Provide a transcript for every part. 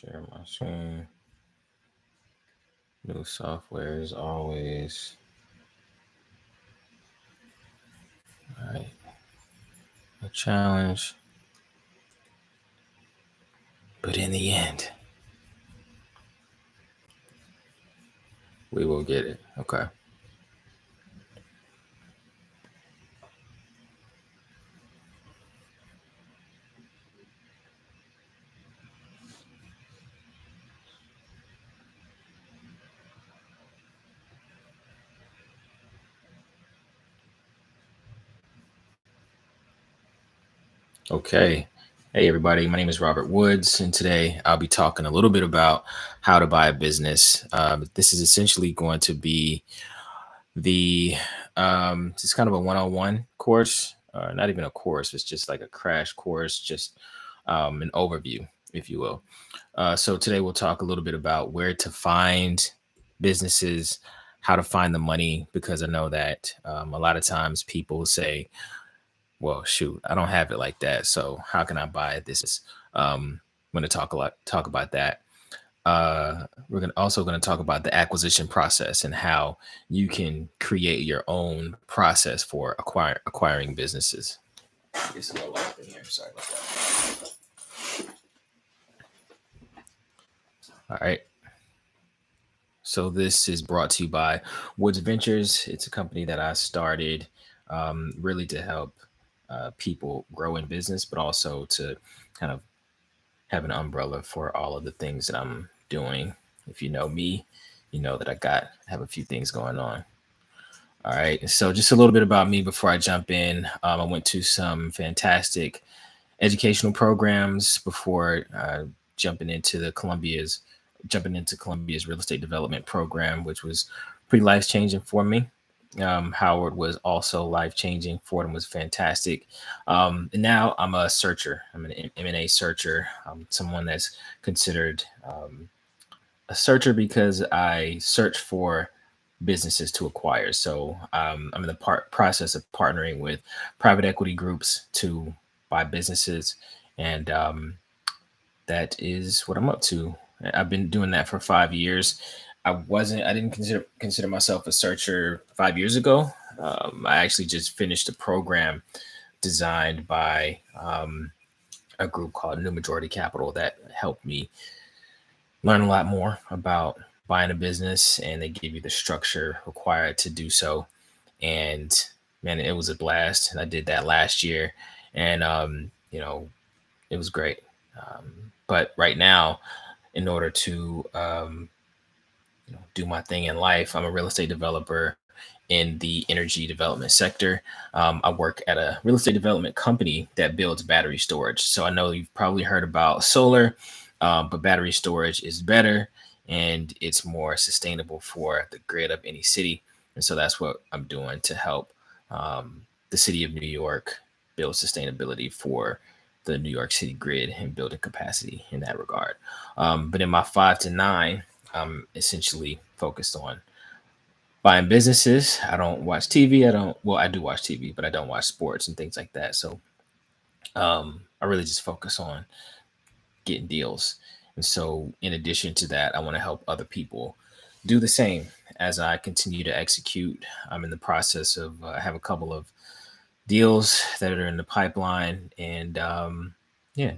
Share my screen. New software is always all right. A challenge, but in the end, we will get it. Okay. Okay. Hey, everybody. My name is Robert Woods, and today I'll be talking a little bit about how to buy a business. This is essentially going to be the it's kind of a one-on-one course, not even a course. It's just like a crash course, just an overview, if you will. So today we'll talk a little bit about where to find businesses, how to find the money, because I know that a lot of times people say, well, shoot, I don't have it like that. So how can I buy this? I'm going to talk about that. We're going to talk about the acquisition process and how you can create your own process for acquiring businesses. It's a little loud in here. Sorry about that. All right. So this is brought to you by Woods Ventures. It's a company that I started really to help people grow in business, but also to kind of have an umbrella for all of the things that I'm doing. If you know me, you know that have a few things going on. All right. So just a little bit about me before I jump in. I went to some fantastic educational programs before jumping into Columbia's real estate development program, which was pretty life changing for me. Howard was also life changing. Fordham was fantastic. And now I'm a searcher. I'm an M&A searcher. I'm someone that's considered a searcher because I search for businesses to acquire. So I'm in the process of partnering with private equity groups to buy businesses. And that is what I'm up to. I've been doing that for 5 years. I didn't consider myself a searcher 5 years ago. I actually just finished a program designed by a group called New Majority Capital that helped me learn a lot more about buying a business, and they give you the structure required to do so. And man, it was a blast. And I did that last year, and it was great. But right now, in order to do my thing in life, I'm a real estate developer in the energy development sector. I work at a real estate development company that builds battery storage. So I know you've probably heard about solar, but battery storage is better and it's more sustainable for the grid of any city. And so that's what I'm doing to help the city of New York build sustainability for the New York City grid and building capacity in that regard. But in my 5 to 9, I'm essentially focused on buying businesses. I don't watch TV. I do watch TV, but I don't watch sports and things like that. So I really just focus on getting deals. And so, in addition to that, I want to help other people do the same as I continue to execute. I'm in the process of, I have a couple of deals that are in the pipeline. And yeah,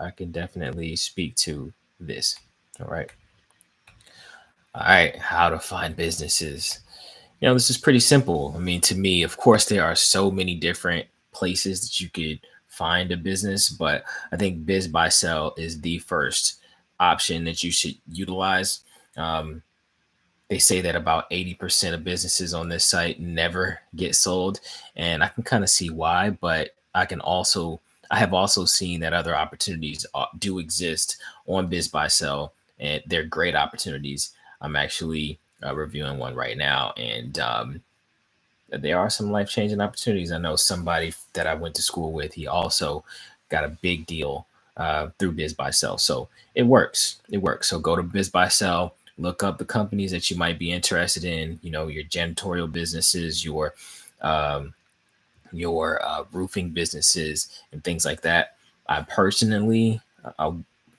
I can definitely speak to this. All right. All right. How to find businesses. This is pretty simple. I mean, to me, of course, there are so many different places that you could find a business, but I think Biz Buy Sell is the first option that you should utilize. Um, they say that about 80% of businesses on this site never get sold, and I can kind of see why, but I have also seen that other opportunities do exist on Biz Buy Sell, and they're great opportunities. I'm actually reviewing one right now, and there are some life changing opportunities. I know somebody that I went to school with, he also got a big deal through Biz Buy Sell. So it works. It works. So go to Biz Buy Sell, look up the companies that you might be interested in, your janitorial businesses, um, your roofing businesses, and things like that. I personally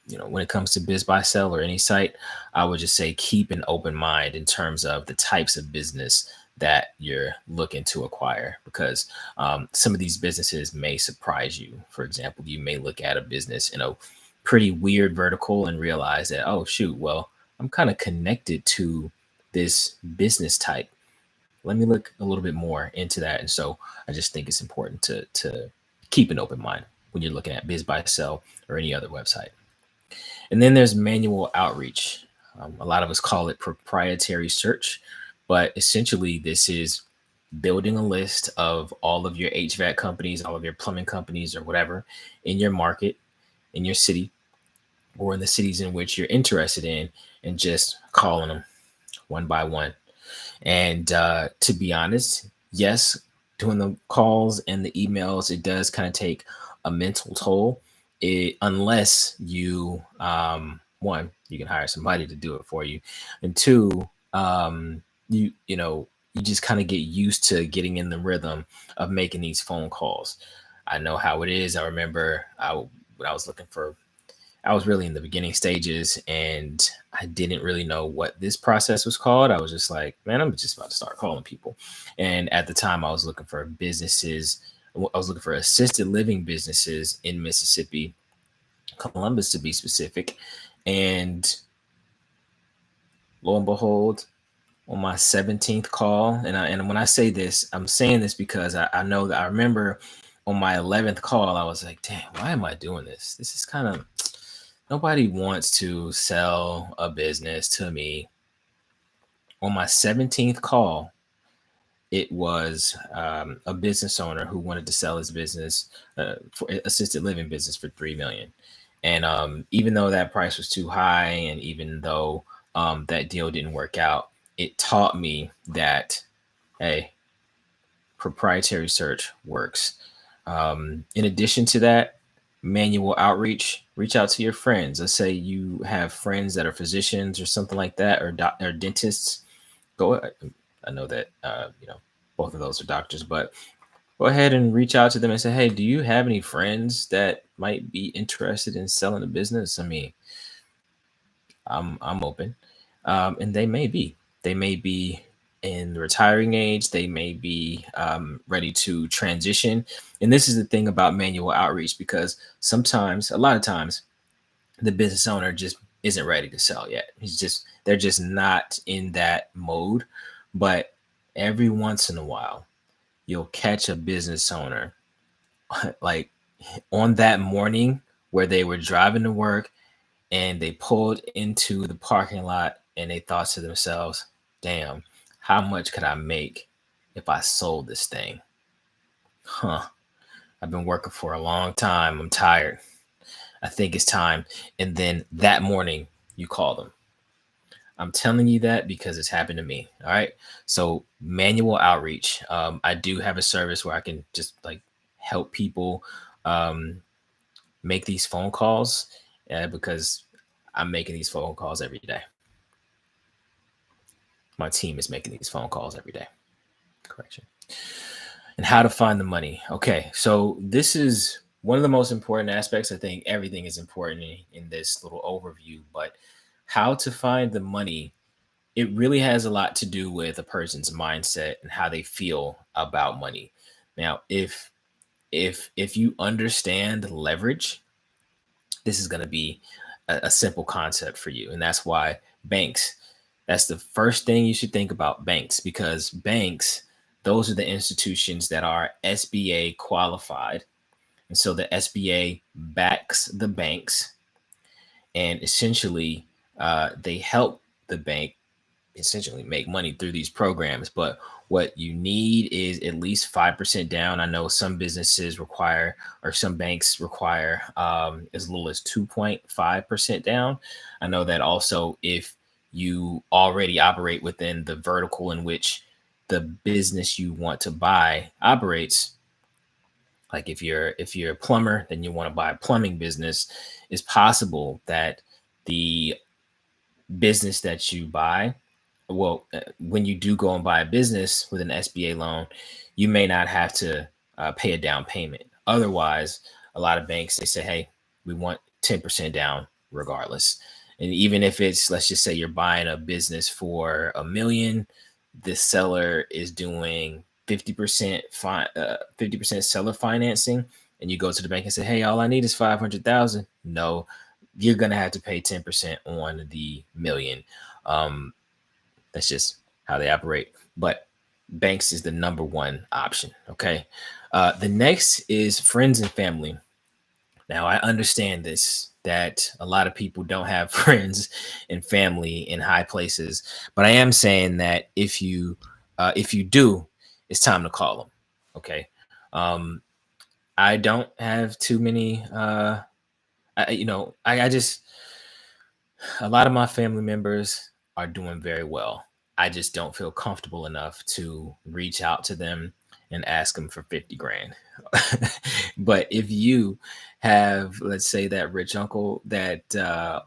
when it comes to Biz Buy Sell or any site, I would just say keep an open mind in terms of the types of business that you're looking to acquire, because some of these businesses may surprise you. For example, you may look at a business in a pretty weird vertical and realize that, oh, shoot, well, I'm kind of connected to this business type. Let me look a little bit more into that. And so I just think it's important to keep an open mind when you're looking at Biz Buy Sell or any other website. And then there's manual outreach. A lot of us call it proprietary search, but essentially, this is building a list of all of your HVAC companies, all of your plumbing companies, or whatever in your market, in your city, or in the cities in which you're interested in, and just calling them one by one. And to be honest, yes, doing the calls and the emails, it does kind of take a mental toll. Unless you, one, you can hire somebody to do it for you, and two, you just kind of get used to getting in the rhythm of making these phone calls. I know how it is. I remember when I was looking for, I was really in the beginning stages and I didn't really know what this process was called. I was just like, man, I'm just about to start calling people. And at the time, I was looking for businesses. I was looking for assisted living businesses in Mississippi, Columbus to be specific. And lo and behold, on my 17th call, and when I say this, I'm saying this because I know that I remember on my 11th call, I was like, damn, why am I doing this? This is kind of, nobody wants to sell a business to me. On my 17th call, it was a business owner who wanted to sell his business, for assisted living business, for 3 million. And even though that price was too high, and even though that deal didn't work out, it taught me that, hey, proprietary search works. In addition to that, manual outreach, reach out to your friends. Let's say you have friends that are physicians or something like that, or dentists. Go. I know that both of those are doctors, but go ahead and reach out to them and say, hey, do you have any friends that might be interested in selling a business? I mean, I'm open, and they may be in the retiring age, they may be ready to transition. And this is the thing about manual outreach, because sometimes, a lot of times, the business owner just isn't ready to sell yet. They're just not in that mode. But every once in a while, you'll catch a business owner like on that morning where they were driving to work and they pulled into the parking lot and they thought to themselves, damn, how much could I make if I sold this thing? Huh. I've been working for a long time. I'm tired. I think it's time. And then that morning, you call them. I'm telling you that because it's happened to me. All right. So, manual outreach. I do have a service where I can just like help people make these phone calls, because I'm making these phone calls every day. My team is making these phone calls every day. Correction. And how to find the money. Okay. So, this is one of the most important aspects. I think everything is important in this little overview, but how to find the money, it really has a lot to do with a person's mindset and how they feel about money. Now, if you understand leverage, this is going to be a simple concept for you. And that's why banks, that's the first thing you should think about, banks, because banks, those are the institutions that are SBA qualified. And so the SBA backs the banks, and essentially they help the bank essentially make money through these programs. But what you need is at least 5% down. I know some businesses require, or some banks require, as little as 2.5% down. I know that also if you already operate within the vertical in which the business you want to buy operates, like if you're a plumber, then you want to buy a plumbing business, it's possible that the business that you buy, well, when you do go and buy a business with an SBA loan, you may not have to pay a down payment. Otherwise, a lot of banks, they say, hey, we want 10% down regardless. And even if it's, let's just say you're buying a business for a million, the seller is doing 50% 50% seller financing, and you go to the bank and say, hey, all I need is 500,000. No, you're gonna have to pay 10% on the million. Um, that's just how they operate. But banks is the number one option. Okay. The next is friends and family. Now, I understand this, that a lot of people don't have friends and family in high places, but I am saying that if you do, it's time to call them. Okay. Um, I don't have too many. I just, a lot of my family members are doing very well. I just don't feel comfortable enough to reach out to them and ask them for 50 grand. But if you have, let's say, that rich uncle that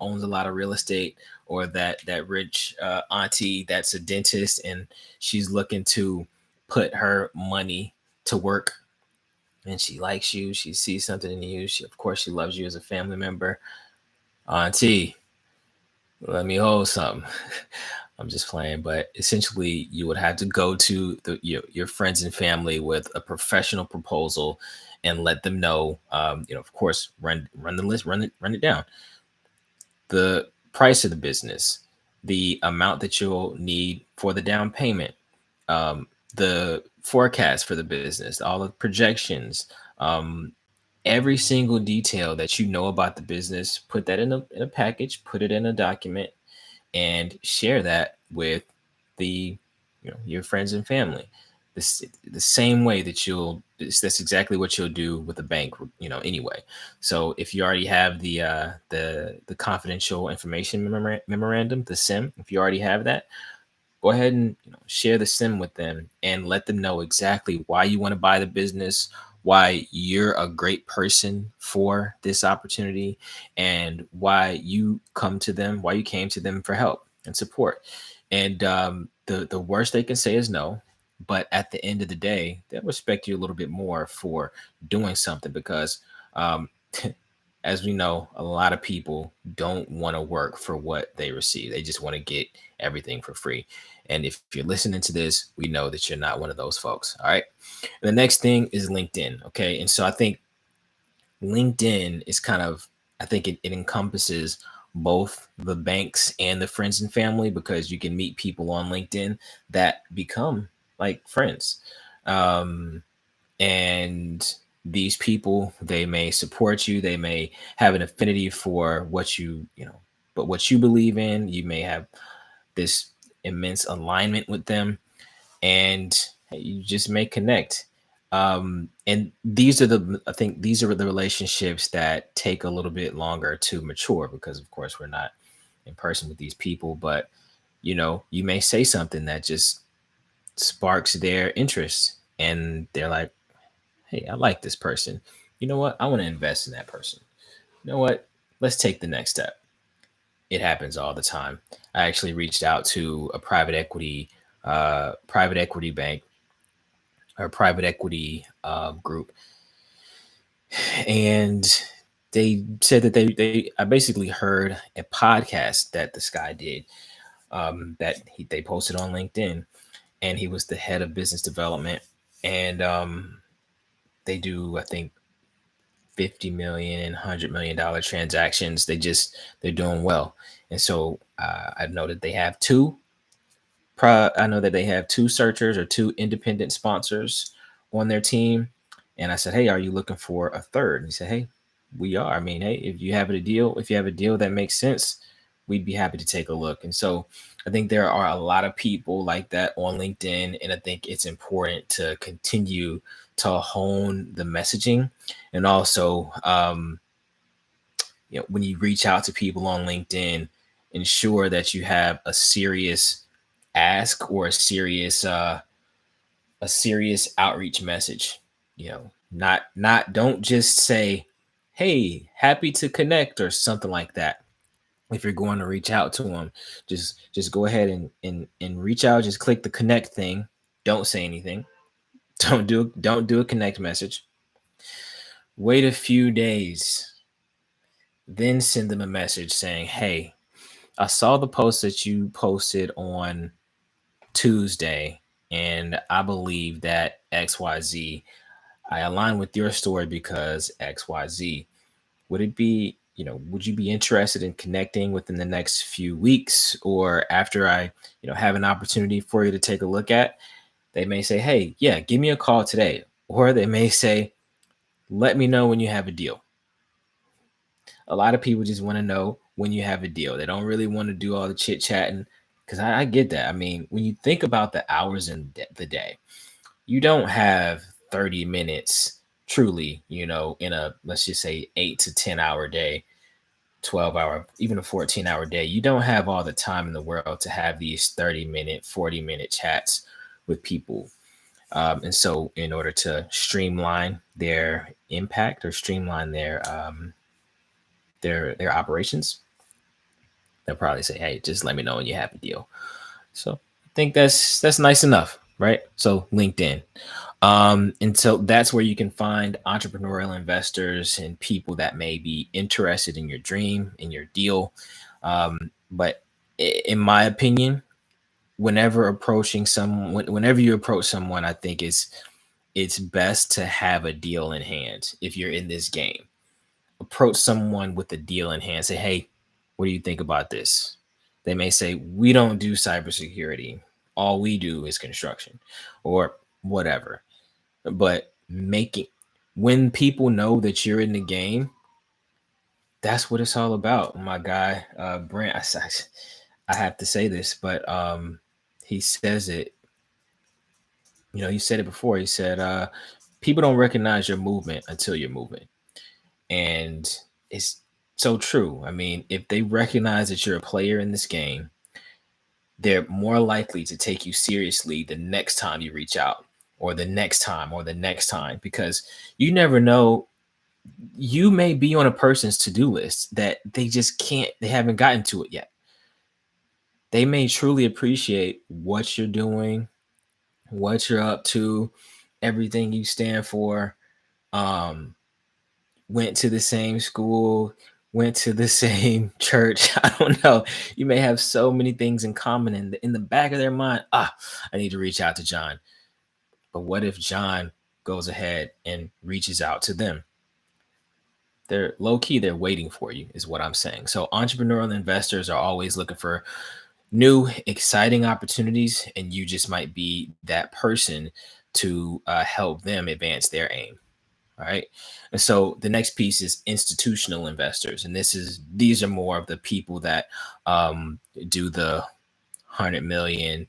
owns a lot of real estate, or that rich auntie that's a dentist and she's looking to put her money to work, and she likes you, she sees something in you, of course she loves you as a family member. Auntie, let me hold something. I'm just playing, but essentially, you would have to go to your friends and family with a professional proposal and let them know. Of course, run the list, run it down. The price of the business, the amount that you'll need for the down payment, the forecast for the business, all the projections, um, every single detail that you know about the business. Put that in a package, put it in a document, and share that with the your friends and family. The same way that that's exactly what you'll do with a bank, anyway. So if you already have the confidential information memorandum, the sim, if you already have that, go ahead and share the sim with them and let them know exactly why you want to buy the business, why you're a great person for this opportunity, and why why you came to them for help and support. And the worst they can say is no, but at the end of the day, they'll respect you a little bit more for doing something, because um, as we know, a lot of people don't want to work for what they receive. They just want to get everything for free. And if you're listening to this, we know that you're not one of those folks. All right. And the next thing is LinkedIn. Okay. And so I think LinkedIn is kind of, I think it encompasses both the banks and the friends and family, because you can meet people on LinkedIn that become like friends. Um, and these people, they may support you, they may have an affinity for but what you believe in, you may have this immense alignment with them, and you just may connect. And I think these are the relationships that take a little bit longer to mature, because of course we're not in person with these people. But you may say something that just sparks their interest, and they're like, hey, I like this person. You know what? I want to invest in that person. You know what? Let's take the next step. It happens all the time. I actually reached out to a private equity bank, or private equity group, and they said that I basically heard a podcast that this guy did, they posted on LinkedIn, and he was the head of business development, and they do, I think, 50 million, $100 million transactions. They're doing well. And so I know that they have I know that they have two searchers, or two independent sponsors on their team. And I said, hey, are you looking for a third? And he said, hey, we are. I mean, hey, if you have a deal that makes sense, we'd be happy to take a look. And so I think there are a lot of people like that on LinkedIn. And I think it's important to continue to hone the messaging. And also, when you reach out to people on LinkedIn, ensure that you have a serious ask, or a serious outreach message. Not don't just say, hey, happy to connect, or something like that. If you're going to reach out to them, just go ahead and reach out. Just click the connect thing. Don't say anything. Don't do a connect message. Wait a few days, then send them a message saying, hey, I saw the post that you posted on Tuesday, and I believe that XYZ, I align with your story because XYZ. Would it be, would you be interested in connecting within the next few weeks or after I, have an opportunity for you to take a look at? They may say, hey, yeah, give me a call today. Or they may say, let me know when you have a deal. A lot of people just want to know when you have a deal. They don't really want to do all the chit chatting because I get that. I mean, when you think about the hours in the day, you don't have 30 minutes truly, in a, let's just say 8 to 10 hour day, 12 hour, even a 14-hour day. You don't have all the time in the world to have these 30-minute, 40-minute chats with people. And so, in order to streamline their impact or streamline their operations, they'll probably say, "Hey, just let me know when you have a deal." So, I think that's nice enough, right? So, LinkedIn, and so that's where you can find entrepreneurial investors and people that may be interested in your dream, in your deal. But in my opinion, whenever you approach someone, I think it's best to have a deal in hand if you're in this game. Approach someone with a deal in hand. Say, hey, what do you think about this? They may say, we don't do cybersecurity. All we do is construction or whatever. But when people know that you're in the game, that's what it's all about. My guy, Brent, I have to say this, but he says it, he said it before. He said, people don't recognize your movement until you're moving. And it's so true. I mean, if they recognize that you're a player in this game, they're more likely to take you seriously the next time you reach out, or the next time, or the next time, because you never know. You may be on a person's to-do list that they haven't gotten to it yet. They may truly appreciate what you're doing, what you're up to, everything you stand for. Um, Went to the same school, went to the same church. I don't know. You may have so many things in common in the back of their mind. I need to reach out to John. But what if John goes ahead and reaches out to them? They're low key, they're waiting for you, is what I'm saying. So entrepreneurial investors are always looking for new, exciting opportunities, and you just might be that person to help them advance their aim. All right. And so the next piece is institutional investors. And these are more of the people that do the 100 million, $1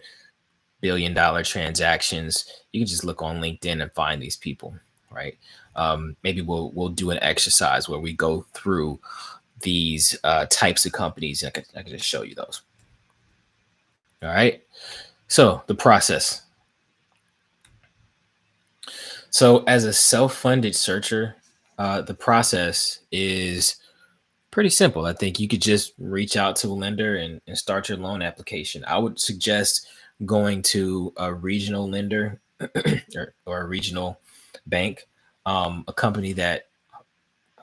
billion transactions. You can just look on LinkedIn and find these people, right? Maybe we'll do an exercise where we go through these types of companies. And I can just show you those. All right. So the process. So as a self-funded searcher, the process is pretty simple. I think you could just reach out to a lender and start your loan application. I would suggest going to a regional lender or a regional bank, a company that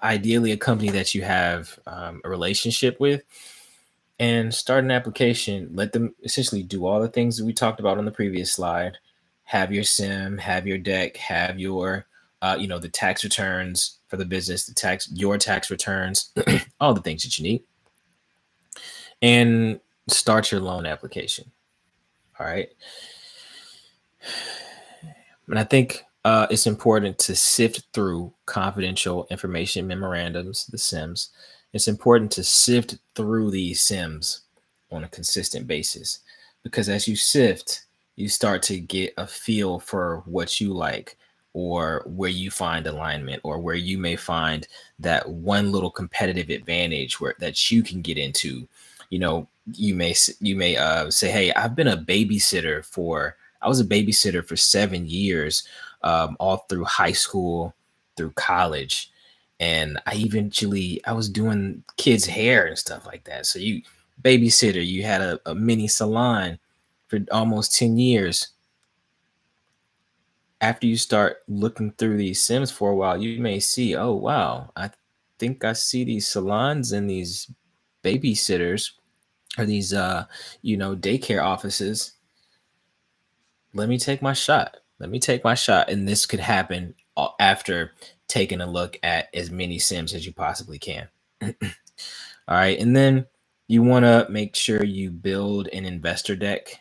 ideally a company that you have a relationship with, and start an application. Let them essentially do all the things that we talked about on the previous slide. Have your sim, have your deck, have your, the tax returns for the business, your tax returns, all the things that you need, and start your loan application. All right. And I think it's important to sift through confidential information memorandums, the SIMs. It's important to sift through these SIMs on a consistent basis, because as you sift, you start to get a feel for what you like, or where you find alignment, or where you may find that one little competitive advantage where that you can get into. You may say, hey, I was a babysitter for 7 years, all through high school, through college. And I was doing kids' hair and stuff like that. So you had a mini salon for almost 10 years. After you start looking through these Sims for a while, you may see, oh, wow, think I see these salons and these babysitters or these daycare offices. Let me take my shot. Let me take my shot. And this could happen after taking a look at as many Sims as you possibly can. All right. And then you want to make sure you build an investor deck.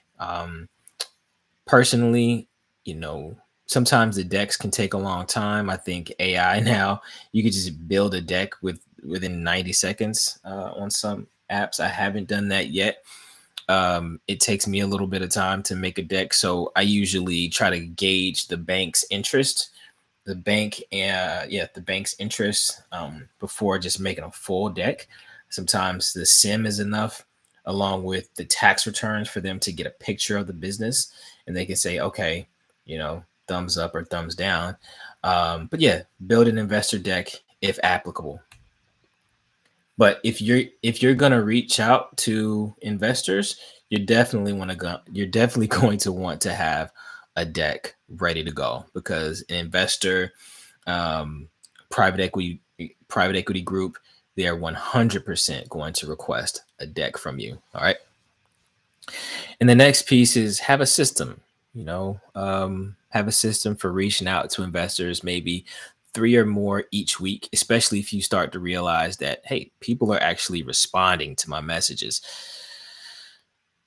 Personally, you know, sometimes the decks can take a long time. I think AI now, you could just build a deck within 90 seconds on some apps. I haven't done that yet. It takes me a little bit of time to make a deck, so I usually try to gauge the bank's interest, the bank's interest before just making a full deck. Sometimes the sim is enough, along with the tax returns, for them to get a picture of the business, and they can say, okay, thumbs up or thumbs down. But yeah, build an investor deck if applicable. But if you're gonna reach out to investors, you're definitely going to want to have a deck ready to go, because an investor, um, private equity group, they are 100% going to request a deck from you. All right. And the next piece is have a system. Have a system for reaching out to investors, maybe three or more each week, especially if you start to realize that, hey, people are actually responding to my messages.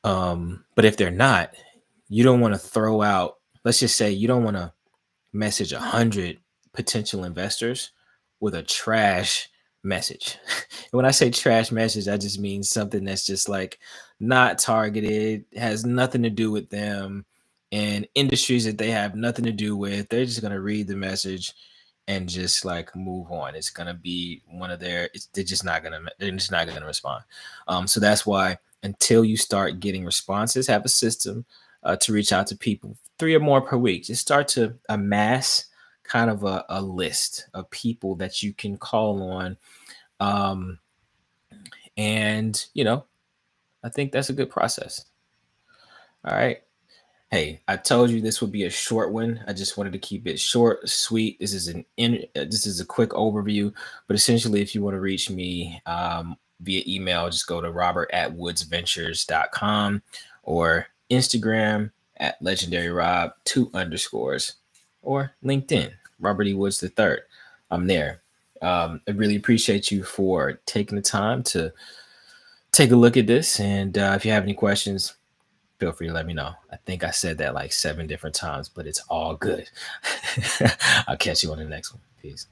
But if they're not, you don't want to throw out, let's just say you don't want to message 100 potential investors with a trash message. And when I say trash message, I just mean something that's just like not targeted, has nothing to do with them, and industries that they have nothing to do with. They're just going to read the message and just like move on. It's going to be one of they're just not going to respond. So that's why, until you start getting responses, have a system to reach out to people three or more per week. Just start to amass kind of a list of people that you can call on. Um, and, I think that's a good process. All right. Hey, I told you this would be a short one. I just wanted to keep it short, sweet. This is a quick overview, but essentially, if you want to reach me via email, just go to robert@woodsventures.com, or Instagram at legendaryrob 2 underscores, or LinkedIn, Robert E. Woods III. I'm there. I really appreciate you for taking the time to take a look at this. And if you have any questions, feel free to let me know. I think I said that like 7 different times, but it's all good. I'll catch you on the next one. Peace.